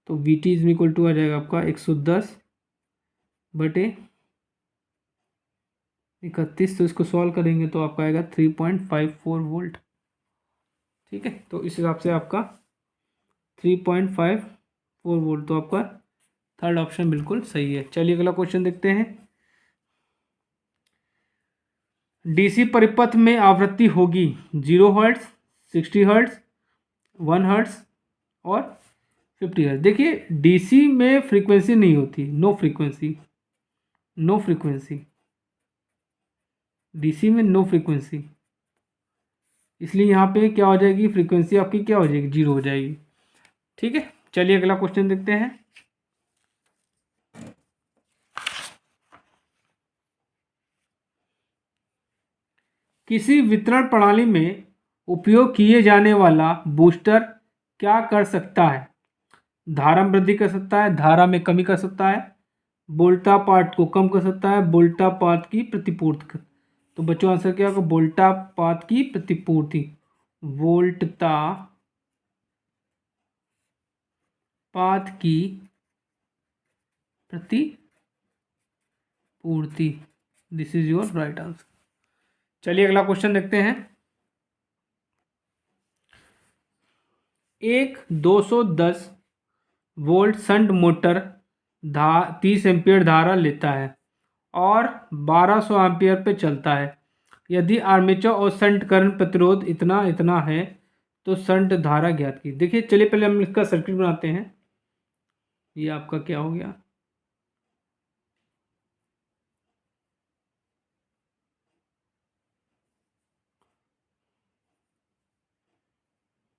तो VT इज इक्वल टू आ जाएगा आपका 110 बटे 31। तो इसको सॉल्व करेंगे तो आपका आएगा 3.54 वोल्ट। ठीक है, तो इस हिसाब से आपका 3.54 वोल्ट, तो आपका थर्ड ऑप्शन बिल्कुल सही है। चलिए अगला क्वेश्चन देखते हैं। डीसी परिपथ में आवृत्ति होगी 0 हर्ट्ज, 60 हर्ट्ज, 1 हर्ट्ज और 50 हर्ट्ज। देखिए डीसी में फ्रीक्वेंसी नहीं होती, no frequency, no frequency, DC में नो फ्रीक्वेंसी, इसलिए यहाँ पे क्या हो जाएगी, फ्रीक्वेंसी आपकी क्या हो जाएगी, 0 हो जाएगी। ठीक है, चलिए अगला क्वेश्चन देखते हैं। किसी वितरण प्रणाली में उपयोग किए जाने वाला बूस्टर क्या कर सकता है? धारा में वृद्धि कर सकता है, धारा में कमी कर सकता है, वोल्टा पाथ को कम कर सकता है, वोल्टा पाथ की प्रतिपूर्ति कर। तो बच्चों आंसर क्या होगा, वोल्टा पाथ की प्रतिपूर्ति, वोल्टता पाथ की प्रतिपूर्ति। This is your right answer. चलिए अगला क्वेश्चन देखते हैं। एक 210 वोल्ट शंट मोटर 30 एम्पीयर धारा लेता है और 1200 एम्पीयर पे चलता है। यदि आर्मेचर और शंट करंट प्रतिरोध इतना इतना है तो शंट धारा ज्ञात की। देखिए चलिए पहले हम इसका सर्किट बनाते हैं। ये आपका क्या हो गया,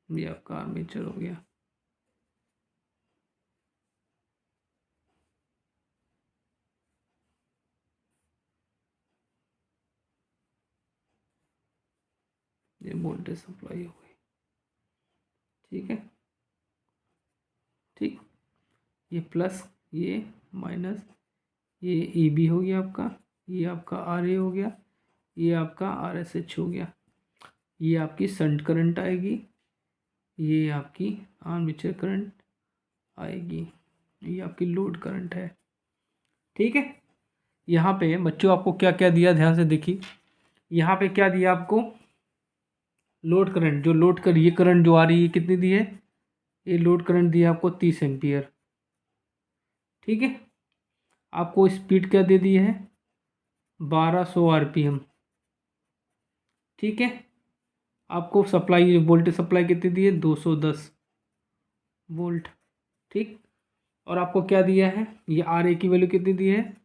ये आपका आर्मेचर हो गया। ये वोल्टेज सप्लाई हो गई। ठीक है, ठीक, ये प्लस, ये माइनस, ये ई बी हो गया आपका, ये आपका आर ए हो गया, ये आपका आर एस एच हो गया, ये आपकी शंट करंट आएगी, ये आपकी आर्मेचर करंट आएगी, ये आपकी लोड करंट है। ठीक है, यहाँ पे बच्चों आपको क्या क्या दिया ध्यान से देखिए। यहाँ पे क्या दिया आपको, लोड करंट, जो लोड कर ये करंट जो आ रही है कितनी दी है, ये लोड करंट दिया आपको 30 एम्पियर। ठीक है, आपको स्पीड क्या दे दी है, 1200 आरपीएम। ठीक है, आपको सप्लाई, वोल्टेज सप्लाई कितनी दी है, 210 वोल्ट। ठीक, और आपको क्या दिया है, ये आर ए की वैल्यू कितनी दी है,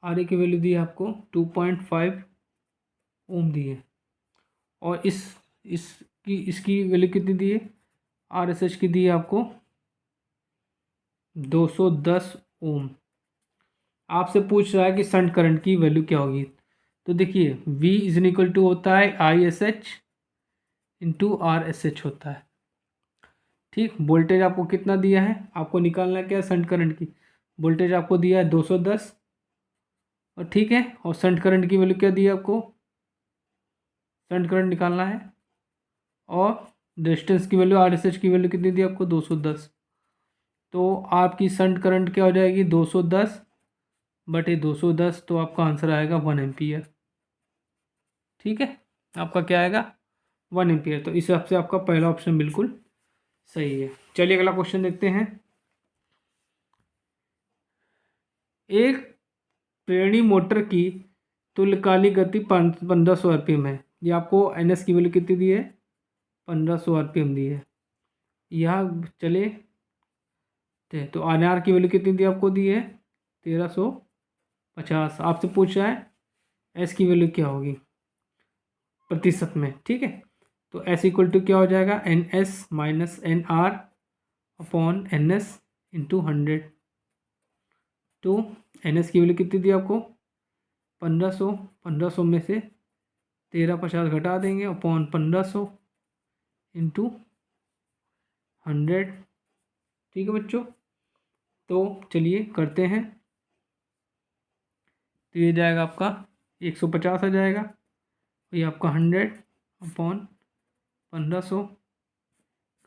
आर ए की वैल्यू दी है आपको 2.5 ओम दी है। और इसकी वैल्यू कितनी दी है, आर एस एच की दी है आपको 210 ओम। आपसे पूछ रहा है कि शंट करंट की वैल्यू क्या होगी, तो देखिए V इज इक्वल टू होता है ISH इंटू RSH होता है। ठीक, वोल्टेज आपको कितना दिया है, आपको निकालना क्या है, शंट करंट की वोल्टेज आपको दिया है 210, और ठीक है, और शंट करंट की वैल्यू क्या दी है आपको, शंट करंट निकालना है, और रेजिस्टेंस की वैल्यू RSH की वैल्यू कितनी दी है आपको 210। तो आपकी शंट करंट क्या हो जाएगी 210 बटे 210, तो आपका आंसर आएगा 1 एम्पियर। ठीक है, आपका क्या आएगा 1 एम्पियर। तो इस हिसाब से आपका पहला ऑप्शन बिल्कुल सही है। चलिए अगला क्वेश्चन देखते हैं। एक प्रेरणी मोटर की तुल्यकालिक गति 1500 आरपीएम है। ये आपको NS की वैल्यू कितनी दी है, 1500 आरपीएम दी है। यहाँ चले तो RR की वैल्यू कितनी दी आपको दी है 1350। आपसे पूछ रहा है S की वैल्यू क्या होगी प्रतिशत में। ठीक है, तो S इक्वल टू क्या हो जाएगा, NS minus NR upon NS into 100। तो NS की वैल्यू कितनी दी आपको 1500, 1500 में से 1350 घटा देंगे अपॉन 1500 इंटू 100। ठीक है बच्चों, तो चलिए करते हैं। तो ये जाएगा आपका 150 आ जाएगा, ये आपका 100 अपॉन 1500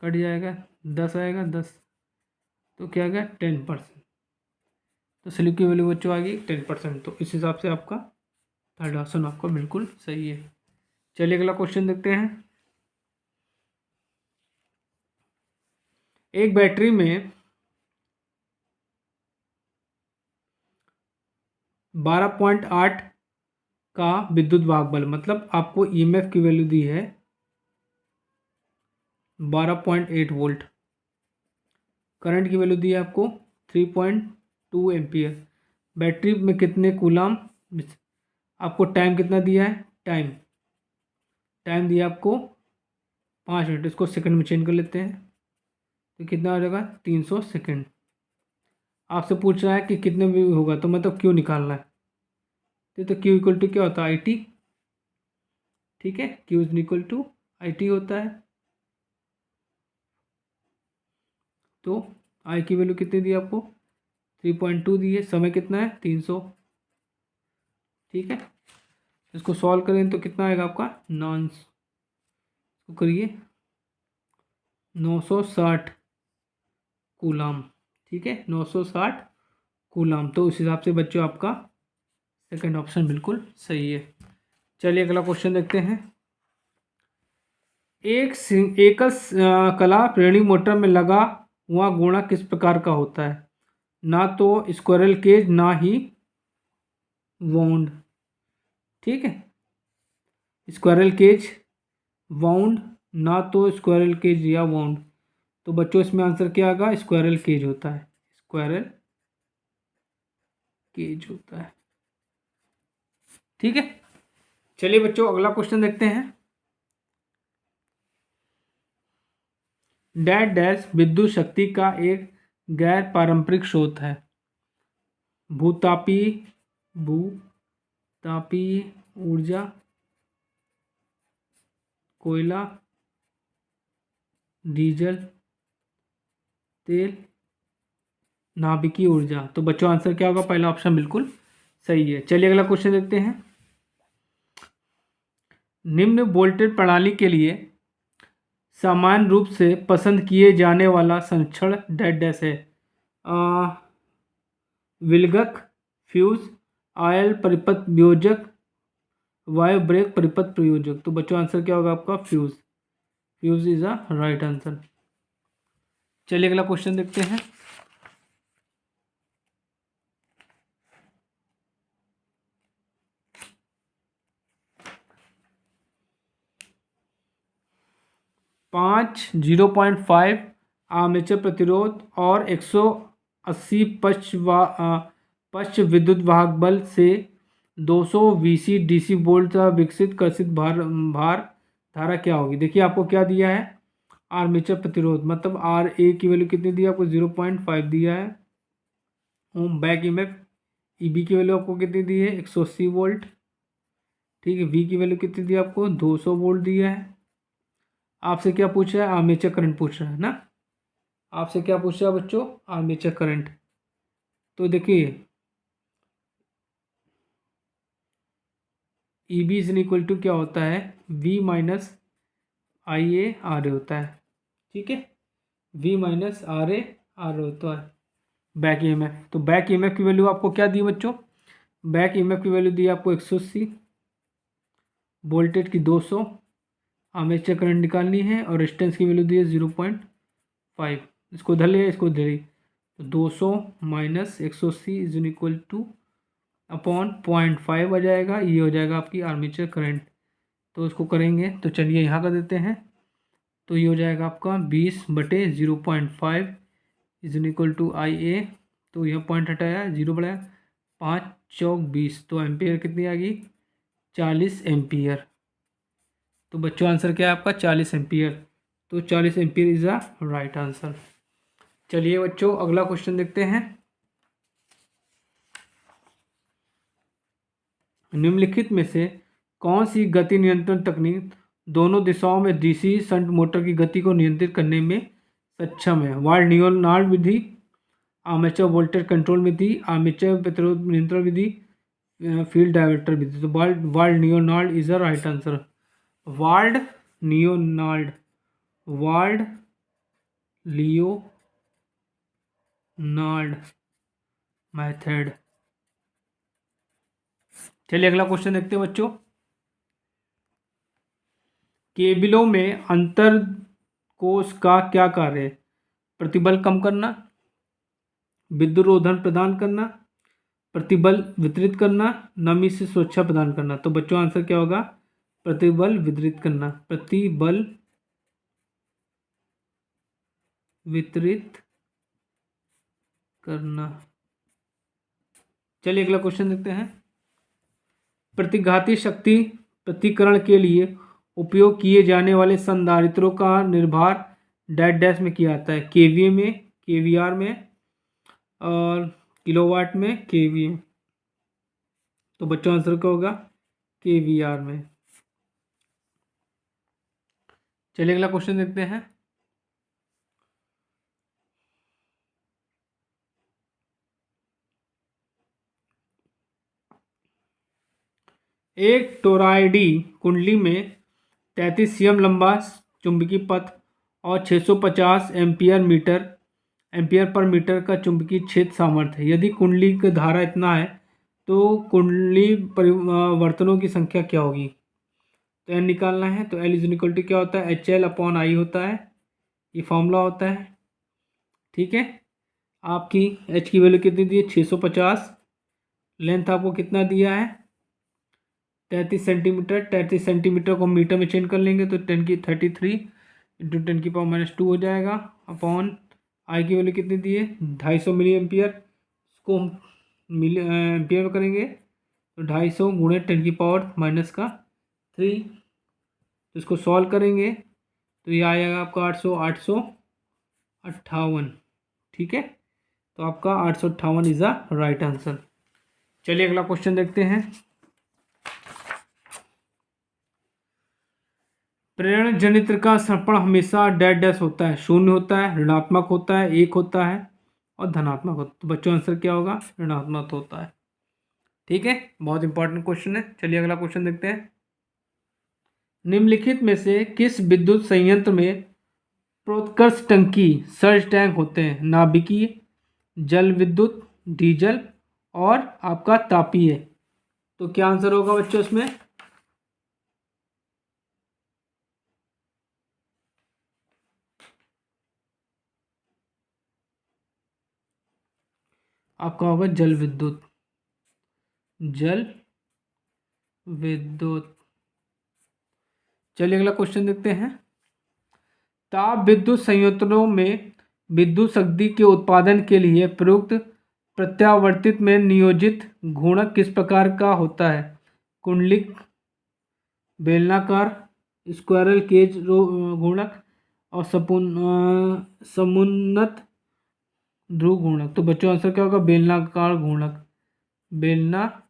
कट जाएगा, 10 आएगा 10, तो क्या आ गया 10%। तो स्लिप की वैल्यू बच्चों आ गई 10%। तो इस हिसाब से आपका थर्ड ऑप्शन आपका बिल्कुल सही है। चलिए अगला क्वेश्चन देखते हैं। एक बैटरी में 12.8 का विद्युत वाहक बल, मतलब आपको EMF की वैल्यू दी है 12.8 वोल्ट, करंट की वैल्यू दी है आपको 3.2 एम्पियर, बैटरी में कितने कूलाम, आपको टाइम कितना दिया है, टाइम दिया आपको 5 मिनट। इसको सेकंड में चेंज कर लेते हैं, तो कितना हो जाएगा 300 सेकंड। आपसे पूछ रहा है कि कितने में होगा, तो मतलब क्यू निकालना है। तो क्यू इक्वल टू क्या होता है, IT। ठीक है, Q is equal to IT होता है। तो आई की वैल्यू कितनी दी आपको 3.2 दी है, समय कितना है 300। ठीक है, इसको सॉल्व करें तो कितना आएगा आपका, इसको करिए 960 कूलाम। ठीक है, 960 कूलाम। तो उस हिसाब से बच्चों आपका सेकंड ऑप्शन बिल्कुल सही है। चलिए अगला क्वेश्चन देखते हैं। एकल कला प्रेरणी मोटर में लगा हुआ गुणा किस प्रकार का होता है, ना तो स्क्वायरल केज ना ही वाउंड। ठीक है, स्क्वायरल केज, वाउंड, ना तो स्क्वायरल केज या वाउंड। तो बच्चों इसमें आंसर क्या आएगा, स्क्वायरल केज होता है, स्क्वायरल केज होता है। ठीक है, चलिए बच्चों अगला क्वेश्चन देखते हैं। डैश डैश विद्युत शक्ति का एक गैर पारंपरिक स्रोत है। भूतापीय ऊर्जा, कोयला, डीजल तेल, नाभिकीय ऊर्जा। तो बच्चों आंसर क्या होगा, पहला ऑप्शन बिल्कुल सही है। चलिए अगला क्वेश्चन देखते हैं। निम्न वोल्टेज प्रणाली के लिए सामान्य रूप से पसंद किए जाने वाला संरक्षण डैश डैश है। विलगक, फ्यूज, आयल परिपथ वियोजक, वायु ब्रेक परिपथ प्रयोजक। तो बच्चों आंसर क्या होगा आपका? Fuse. Fuse is a right answer. चलिए अगला क्वेश्चन देखते हैं। पाँच 0.5 आर्मेचर प्रतिरोध और 180 पश्च विद्युत वाहक बल से 200 VC DC वोल्ट का विकसित कर्षित भार धारा क्या होगी? देखिए आपको क्या दिया है, आर्मेचर प्रतिरोध मतलब RA की वैल्यू कितनी दी है आपको? 0.5 दिया है। ओम बैक EMF EB की वैल्यू आपको कितनी दी है? 180 वोल्ट। ठीक है, V की वैल्यू कितनी दी है आपको? 200 वोल्ट दिया है। आपसे क्या पूछ रहा है? आर्मेचर करंट पूछ रहा है ना। आपसे क्या पूछ रहा है बच्चों? Armature current. तो देखिए E B is equal to क्या होता है? V माइनस IA होता है। ठीक है, V माइनस RA होता है बैक EMF। तो बैक EMF की वैल्यू आपको क्या दी बच्चों? बैक EMF की वैल्यू दी आपको 180, वोल्टेज की 200, आर्मेचर करंट निकालनी है और रेजिस्टेंस की वैल्यू दी है 0.5। इसको धर लिया, इसको धर लिया। तो 200 minus 180 is equal two upon 0.5 आ जाएगा। ये हो जाएगा आपकी आर्मेचर करंट। तो इसको करेंगे तो चलिए यहाँ कर देते हैं। तो ये हो जाएगा आपका 20/0.5 इज इक्वल टू IA। तो यह पॉइंट हटाया, 0 बढ़ाया, 5 चौक 20। तो एम्पियर कितनी आ गई? 40 एम्पियर। तो बच्चों आंसर क्या है आपका? 40 एम्पियर। तो 40 ampere is a right answer. चलिए बच्चों अगला क्वेश्चन देखते हैं। निम्नलिखित में से कौन सी गति नियंत्रण तकनीक दोनों दिशाओं में DC शंट मोटर की गति को नियंत्रित करने में सक्षम है? वाल्ड नियोनाल्ड विधि, आर्मेचर वोल्टेज कंट्रोल विधि, आर्मेचर प्रतिरोध नियंत्रण विधि, फील्ड डायवर्टर विधि। तो Ward Leonard is a right answer. Ward Leonard, Ward Leonard method. चलिए अगला क्वेश्चन देखते हैं बच्चों। केबलों में अंतर कोष का क्या कार्य है? प्रतिबल कम करना, विद्युत रोधन प्रदान करना, प्रतिबल वितरित करना, नमी से सुरक्षा प्रदान करना। तो बच्चों आंसर क्या होगा? प्रतिबल वितरित करना। प्रतिबल वितरित करना। चलिए अगला क्वेश्चन देखते हैं। प्रतिघाती शक्ति प्रतिकरण के लिए उपयोग किए जाने वाले संधारित्रों का निर्भर डैश डैश में किया जाता है? KVA में, KVR में और किलोवाट में, KVA। तो बच्चों आंसर क्या होगा? KVR में। चलिए अगला क्वेश्चन देखते हैं। एक टोरॉयडी कुंडली में 33 cm लंबा चुंबकीय पथ और 650 एम्पियर पर मीटर का चुंबकीय क्षेत्र सामर्थ्य है। यदि कुंडली की धारा इतना है तो कुंडली परिवर्तनों की संख्या क्या होगी? तो n निकालना है। तो L इज इक्वल टू क्या होता है? HL/I होता है। ये फॉर्मूला होता है। ठीक है, आपकी H की वैल्यू कितनी दी है? 650। लेंथ आपको कितना दिया है? 33 सेंटीमीटर। 33 सेंटीमीटर को हम मीटर में चेंज कर लेंगे तो 10⁻³ इंटू 10⁻⁻² हो जाएगा। अपॉन आई की वैल्यू कितनी दी है? 250 मिली एम्पियर। इसको हम मिली एम्पियर में करेंगे तो 250 गुणे 10⁻⁻3। तो इसको सॉल्व करेंगे तो ये आ जाएगा आपका 858। ठीक है, तो आपका 858 इज अ राइट आंसर। चलिए अगला क्वेश्चन देखते हैं। प्रेरण जनित्र का सर्पण हमेशा डैश डैश होता है? 0 होता है, ऋणात्मक होता है, 1 होता है और धनात्मक होता है। तो बच्चों आंसर क्या होगा? ऋणात्मक होता है। ठीक है, बहुत इंपॉर्टेंट क्वेश्चन है। चलिए अगला क्वेश्चन देखते हैं। निम्नलिखित में से किस विद्युत संयंत्र में प्रोत्कर्ष टंकी सर्ज टैंक होते हैं? नाभिकीय, जल विद्युत, डीजल और आपका तापीय। तो क्या आंसर होगा बच्चों इसमें? आपका होगा जल विद्युत। जल विद्युत। चलिए अगला क्वेश्चन देखते हैं। ताप विद्युत संयंत्रों में विद्युत शक्ति के उत्पादन के लिए प्रयुक्त प्रत्यावर्तित में नियोजित घूर्णक किस प्रकार का होता है? कुंडलिक, बेलनाकार, स्क्वायरल केज घूर्णक और समुन्नत ध्रुव घूर्णक। तो बच्चों आंसर क्या होगा? बेलनाकार घूर्णक। बेलनाकार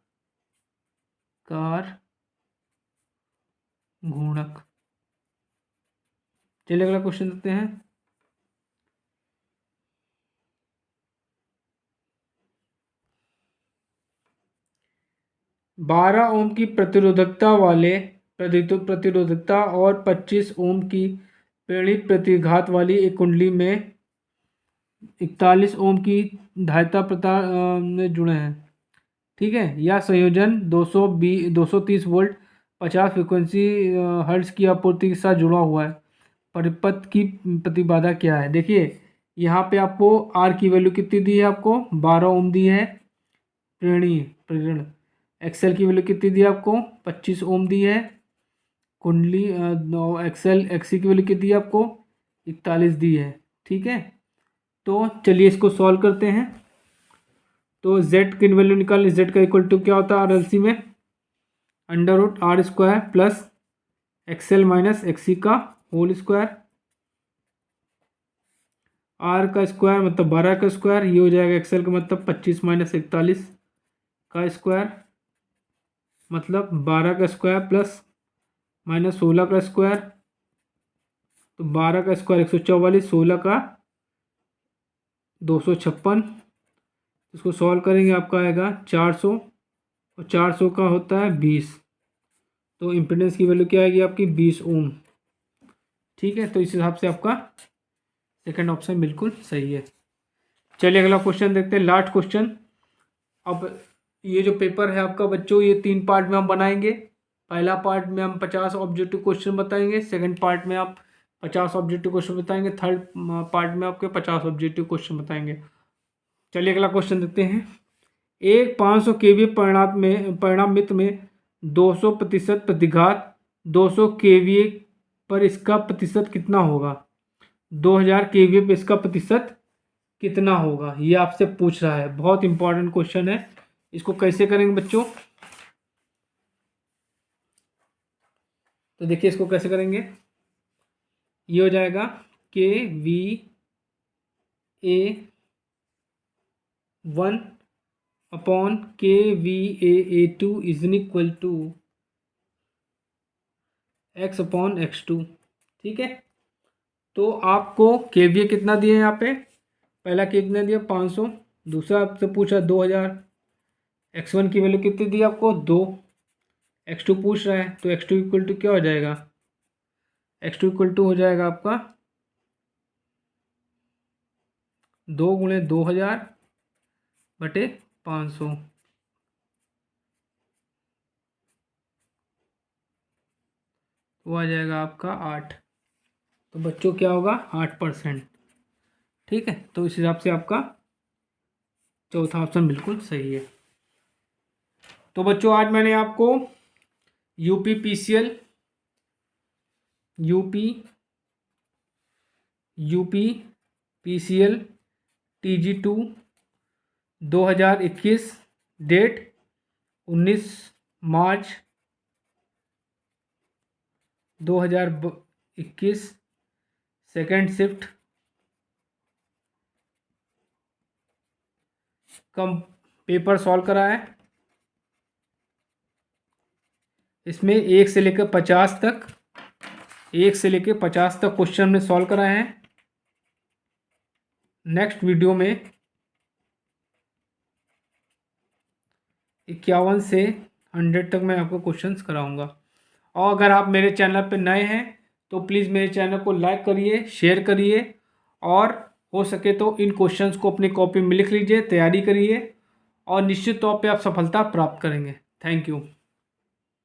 घूर्णक। चलिए अगला क्वेश्चन देखते हैं। बारह ओम की प्रतिरोधकता वाले प्रतिरोधकता और 25 ओम की प्रेरित प्रतिघात वाली एक कुंडली में 41 ओम की धारिता प्रकार में जुड़े हैं। ठीक है, यह संयोजन 230 वोल्ट 50 फ्रिक्वेंसी हर्ट्ज की आपूर्ति के साथ जुड़ा हुआ है। परिपथ की प्रतिबाधा क्या है? देखिए यहाँ पे आपको आर की वैल्यू कितनी दी है? आपको 12 ओम दी है प्रेरण। एक्सएल की वैल्यू कितनी दी है? आपको 25 ओम दी है। कुंडली एक्ससी की वैल्यू कितनी है? आपको 41 दी है। ठीक है, तो चलिए इसको सॉल्व करते हैं। तो z की वैल्यू निकाल। z का इक्वल टू क्या होता है RLC में? √r² plus XL minus XC का होल स्क्वायर। r का स्क्वायर मतलब 12 का स्क्वायर, ये हो जाएगा एक्सएल का मतलब 25 माइनस 41 का स्क्वायर मतलब 12 का स्क्वायर प्लस माइनस 16 का स्क्वायर। तो 12 का स्क्वायर 144, 16 का 256। इसको सॉल्व करेंगे आपका आएगा 400 और 400 का होता है 20। तो इम्पीडेंस की वैल्यू क्या आएगी आपकी? 20 ओम। ठीक है, तो इस हिसाब से आपका सेकंड ऑप्शन बिल्कुल सही है। चलिए अगला क्वेश्चन देखते हैं, लास्ट क्वेश्चन। अब ये जो पेपर है आपका बच्चों, ये 3 पार्ट में हम बनाएंगे। पहला पार्ट में हम 50 ऑब्जेक्टिव क्वेश्चन बताएंगे, सेकंड पार्ट में आप 50 ऑब्जेक्टिव क्वेश्चन बताएंगे, थर्ड पार्ट में आपके 50 ऑब्जेक्टिव क्वेश्चन बताएंगे। चलिए अगला क्वेश्चन देखते हैं। एक 500 केवीए परिणामित में 200% प्रतिघात 200 केवीए पर इसका प्रतिशत कितना होगा? 2000 केवीए पर इसका प्रतिशत कितना होगा, ये आपसे पूछ रहा है। बहुत इंपॉर्टेंट क्वेश्चन है। इसको कैसे करेंगे बच्चों? तो देखिए इसको कैसे करेंगे। ये हो जाएगा KVA1 upon KVAA2 is equal to x upon x2। ठीक है, तो आपको KVA कितना दिया है यहाँ पे? पहला कितना दिया? 500। दूसरा आपसे पूछा 2000। x1 की वैल्यू कितनी दी आपको? 2। x2 पूछ रहा है, तो x2 इक्वल टू क्या हो जाएगा? x2 इक्वल टू हो जाएगा आपका 2 गुणे 2000 बटे 500। वो आ जाएगा आपका 8। तो बच्चों क्या होगा? 8%। ठीक है, तो इस हिसाब से आपका चौथा ऑप्शन बिल्कुल सही है। तो बच्चों आज मैंने आपको यूपी PCL TG2 2021 डेट 19 मार्च 2021 सेकेंड शिफ्ट कम पेपर सॉल्व करा है। इसमें 1 से लेकर 50 तक क्वेश्चन हमने सॉल्व कराए हैं। नेक्स्ट वीडियो में 51 से 100 तक मैं आपको क्वेश्चंस कराऊंगा। और अगर आप मेरे चैनल पर नए हैं तो प्लीज़ मेरे चैनल को लाइक करिए, शेयर करिए और हो सके तो इन क्वेश्चंस को अपनी कॉपी में लिख लीजिए, तैयारी करिए और निश्चित तौर पे आप सफलता प्राप्त करेंगे। Thank you.